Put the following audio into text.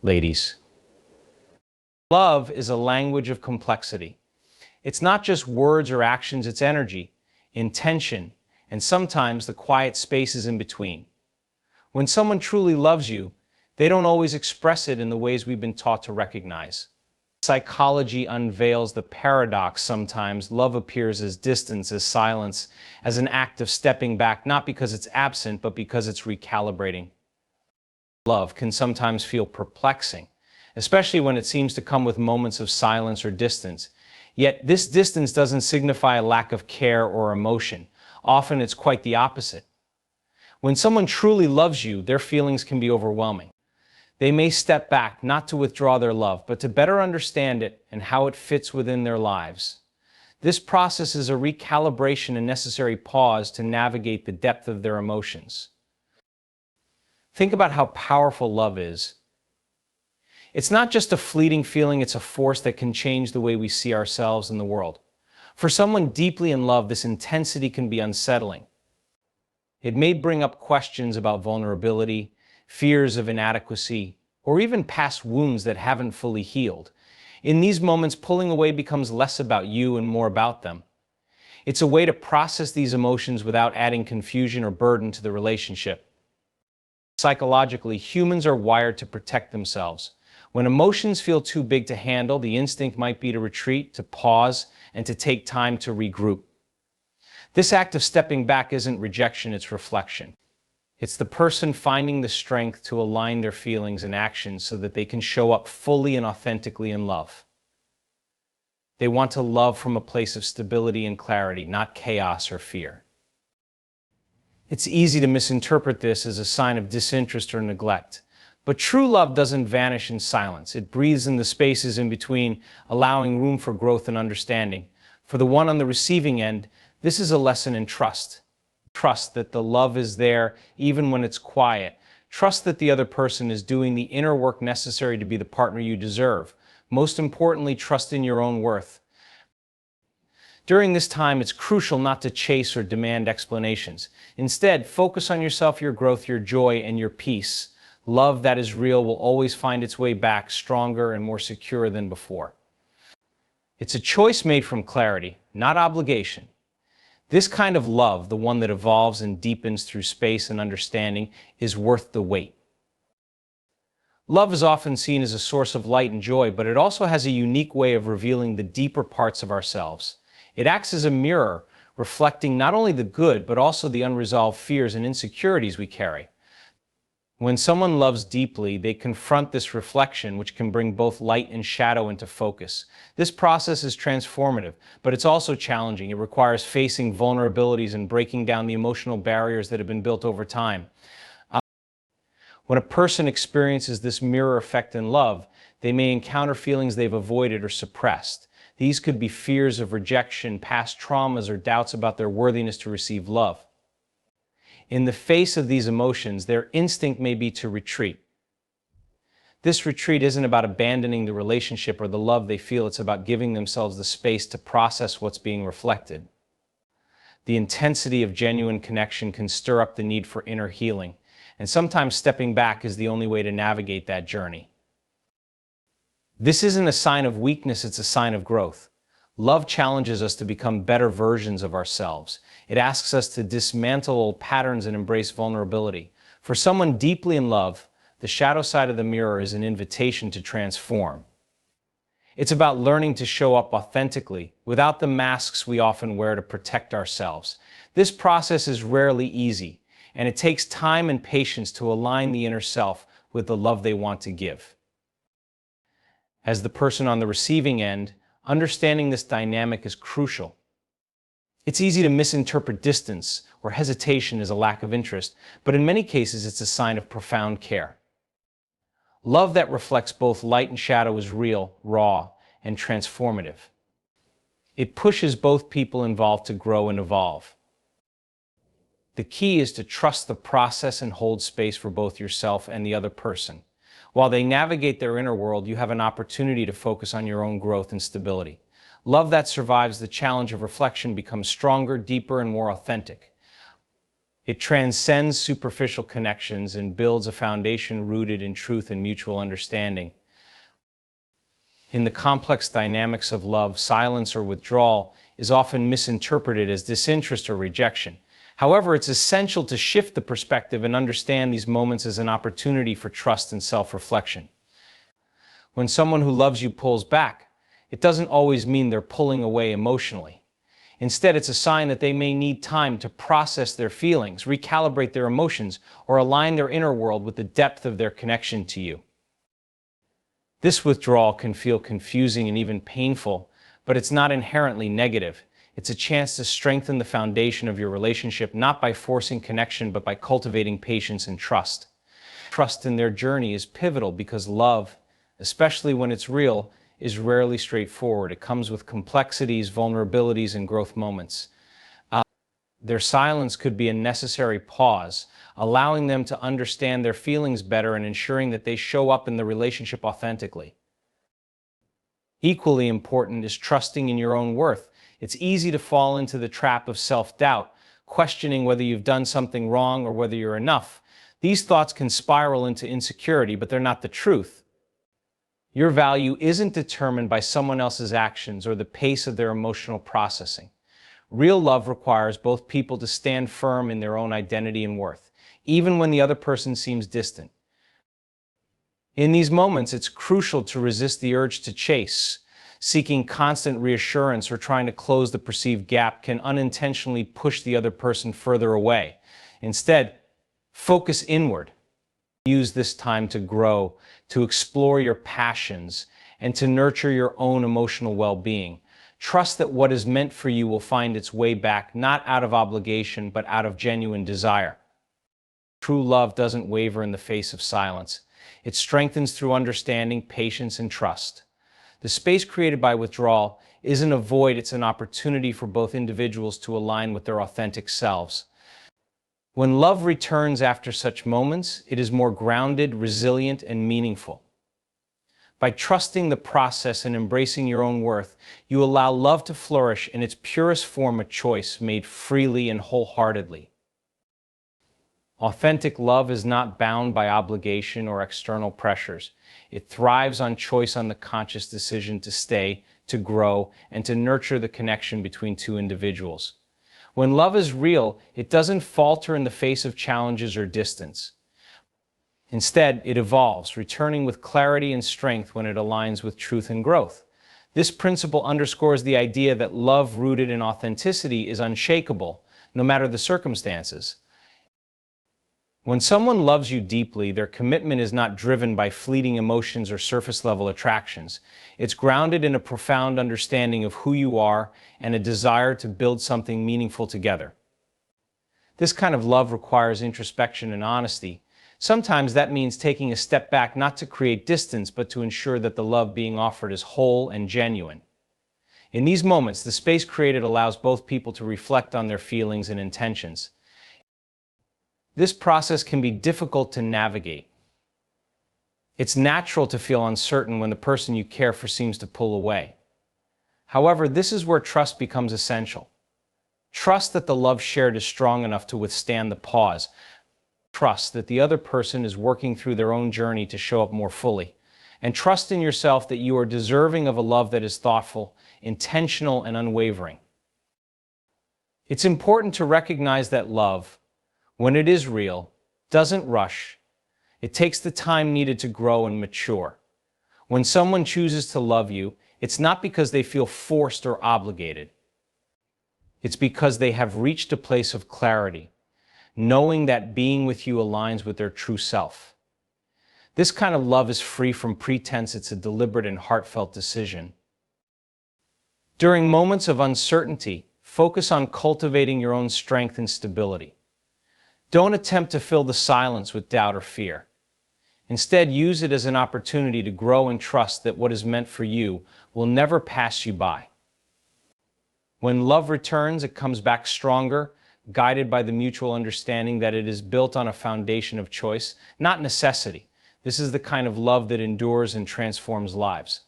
ladies. Love is a language of complexity. It's not just words or actions, it's energy, intention, and sometimes the quiet spaces in between. When someone truly loves you, they don't always express it in the ways we've been taught to recognize. Psychology unveils the paradox sometimes. Love appears as distance, as silence, as an act of stepping back, not because it's absent, but because it's recalibrating. Love can sometimes feel perplexing, especially when it seems to come with moments of silence or distance. Yet this distance doesn't signify a lack of care or emotion. Often it's quite the opposite. When someone truly loves you, their feelings can be overwhelming. They may step back, not to withdraw their love, but to better understand it and how it fits within their lives. This process is a recalibration and necessary pause to navigate the depth of their emotions. Think about how powerful love is. It's not just a fleeting feeling, it's a force that can change the way we see ourselves and the world. For someone deeply in love, this intensity can be unsettling. It may bring up questions about vulnerability, fears of inadequacy, or even past wounds that haven't fully healed. In these moments, pulling away becomes less about you and more about them. It's a way to process these emotions without adding confusion or burden to the relationship. Psychologically, humans are wired to protect themselves. When emotions feel too big to handle, the instinct might be to retreat, to pause, and to take time to regroup. This act of stepping back isn't rejection, it's reflection. It's the person finding the strength to align their feelings and actions so that they can show up fully and authentically in love. They want to love from a place of stability and clarity, not chaos or fear. It's easy to misinterpret this as a sign of disinterest or neglect. But true love doesn't vanish in silence. It breathes in the spaces in between, allowing room for growth and understanding. For the one on the receiving end, this is a lesson in trust. Trust that the love is there even when it's quiet. Trust that the other person is doing the inner work necessary to be the partner you deserve. Most importantly, trust in your own worth. During this time, it's crucial not to chase or demand explanations. Instead, focus on yourself, your growth, your joy, and your peace. Love that is real will always find its way back stronger and more secure than before. It's a choice made from clarity, not obligation. This kind of love, the one that evolves and deepens through space and understanding, is worth the wait. Love is often seen as a source of light and joy, but it also has a unique way of revealing the deeper parts of ourselves. It acts as a mirror, reflecting not only the good, but also the unresolved fears and insecurities we carry. When someone loves deeply, they confront this reflection, which can bring both light and shadow into focus. This process is transformative, but it's also challenging. It requires facing vulnerabilities and breaking down the emotional barriers that have been built over time. When a person experiences this mirror effect in love, they may encounter feelings they've avoided or suppressed. These could be fears of rejection, past traumas, or doubts about their worthiness to receive love. In the face of these emotions, their instinct may be to retreat. This retreat isn't about abandoning the relationship or the love they feel, it's about giving themselves the space to process what's being reflected. The intensity of genuine connection can stir up the need for inner healing, and sometimes stepping back is the only way to navigate that journey. This isn't a sign of weakness, it's a sign of growth. Love challenges us to become better versions of ourselves. It asks us to dismantle old patterns and embrace vulnerability. For someone deeply in love, the shadow side of the mirror is an invitation to transform. It's about learning to show up authentically, without the masks we often wear to protect ourselves. This process is rarely easy, and it takes time and patience to align the inner self with the love they want to give. As the person on the receiving end, understanding this dynamic is crucial. It's easy to misinterpret distance or hesitation as a lack of interest, but in many cases it's a sign of profound care. Love that reflects both light and shadow is real, raw, and transformative. It pushes both people involved to grow and evolve. The key is to trust the process and hold space for both yourself and the other person. While they navigate their inner world, you have an opportunity to focus on your own growth and stability. Love that survives the challenge of reflection becomes stronger, deeper, and more authentic. It transcends superficial connections and builds a foundation rooted in truth and mutual understanding. In the complex dynamics of love, silence or withdrawal is often misinterpreted as disinterest or rejection. However, it's essential to shift the perspective and understand these moments as an opportunity for trust and self-reflection. When someone who loves you pulls back, it doesn't always mean they're pulling away emotionally. Instead, it's a sign that they may need time to process their feelings, recalibrate their emotions, or align their inner world with the depth of their connection to you. This withdrawal can feel confusing and even painful, but it's not inherently negative. It's a chance to strengthen the foundation of your relationship, not by forcing connection, but by cultivating patience and trust. Trust in their journey is pivotal because love, especially when it's real, is rarely straightforward. It comes with complexities, vulnerabilities, and growth moments. Their silence could be a necessary pause, allowing them to understand their feelings better and ensuring that they show up in the relationship authentically. Equally important is trusting in your own worth. It's easy to fall into the trap of self-doubt, questioning whether you've done something wrong or whether you're enough. These thoughts can spiral into insecurity, but they're not the truth. Your value isn't determined by someone else's actions or the pace of their emotional processing. Real love requires both people to stand firm in their own identity and worth, even when the other person seems distant. In these moments, it's crucial to resist the urge to chase. Seeking constant reassurance or trying to close the perceived gap can unintentionally push the other person further away. Instead, focus inward. Use this time to grow, to explore your passions, and to nurture your own emotional well-being. Trust that what is meant for you will find its way back, not out of obligation, but out of genuine desire. True love doesn't waver in the face of silence. It strengthens through understanding, patience, and trust. The space created by withdrawal isn't a void, it's an opportunity for both individuals to align with their authentic selves. When love returns after such moments, it is more grounded, resilient, and meaningful. By trusting the process and embracing your own worth, you allow love to flourish in its purest form, a choice made freely and wholeheartedly. Authentic love is not bound by obligation or external pressures. It thrives on choice, on the conscious decision to stay, to grow, and to nurture the connection between two individuals. When love is real, it doesn't falter in the face of challenges or distance. Instead, it evolves, returning with clarity and strength when it aligns with truth and growth. This principle underscores the idea that love rooted in authenticity is unshakable, no matter the circumstances. When someone loves you deeply, their commitment is not driven by fleeting emotions or surface-level attractions. It's grounded in a profound understanding of who you are and a desire to build something meaningful together. This kind of love requires introspection and honesty. Sometimes that means taking a step back, not to create distance, but to ensure that the love being offered is whole and genuine. In these moments, the space created allows both people to reflect on their feelings and intentions. This process can be difficult to navigate. It's natural to feel uncertain when the person you care for seems to pull away. However, this is where trust becomes essential. Trust that the love shared is strong enough to withstand the pause. Trust that the other person is working through their own journey to show up more fully. And trust in yourself that you are deserving of a love that is thoughtful, intentional, and unwavering. It's important to recognize that love, when it is real, doesn't rush. It takes the time needed to grow and mature. When someone chooses to love you, it's not because they feel forced or obligated. It's because they have reached a place of clarity, knowing that being with you aligns with their true self. This kind of love is free from pretense. It's a deliberate and heartfelt decision. During moments of uncertainty, focus on cultivating your own strength and stability. Don't attempt to fill the silence with doubt or fear. Instead, use it as an opportunity to grow and trust that what is meant for you will never pass you by. When love returns, it comes back stronger, guided by the mutual understanding that it is built on a foundation of choice, not necessity. This is the kind of love that endures and transforms lives.